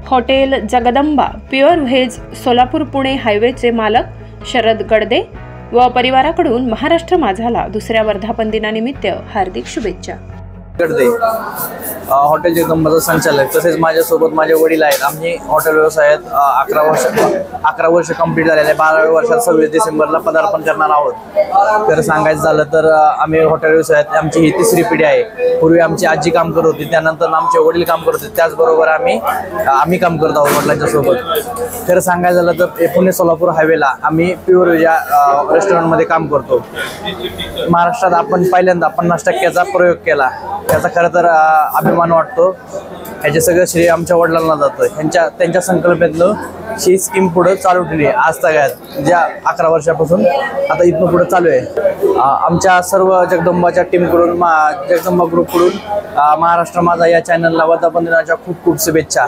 Hotel Jagdamba pure veg Solapur Pune हायवेचे मालक शरद गडदे व परिवाराकडून महाराष्ट्र माझाला दुसऱ्या वर्धापन दिनानिमित्त हार्दिक शुभेच्छा। गडदे हॉटेल जगदंबाचा संचालक, तसेच माझ्यासोबत माझे वडील आहेत। आम्ही हॉटेल व्यवसायात 11 वर्ष कंप्लीट झालेले, 12व्या वर्षात 26 डिसेंबरला पदार्पण करणार आहोत। तर सांगायचं झालं तर आम्ही हॉटेल व्यवसायात आमची ही 3री पिढी आहे। पूर्वी आमची आजी काम करत होती, त्यानंतर आमचे वडील काम करत होते, त्याचबरोबर आम्ही काम करत आहोत वडिलांच्या सोबत। तर सांगायचं झालं तर पुणे सोलापूर हायवेला आम्ही प्युअर व्हेज रेस्टॉरंटमध्ये काम करतो। महाराष्ट्रात आपण पहिल्यांदा 50% प्रयोग केला, त्याचा खरं तर अभिमान वाटतो। ह्याचे सगळं श्रेय आमच्या वडिलांना जातं। त्यांच्या संकल्पनेतनं ही स्कीम पुढे चालू ठेवली आज तगायत, ज्या 11 वर्षापासून आता इथून पुढे चालू आहे। आमच्या सर्व जगदंबाच्या टीमकडून, जगदंबा ग्रुपकडून महाराष्ट्र माझा या चॅनलला वर्धापन दिनाच्या खूप खूप शुभेच्छा।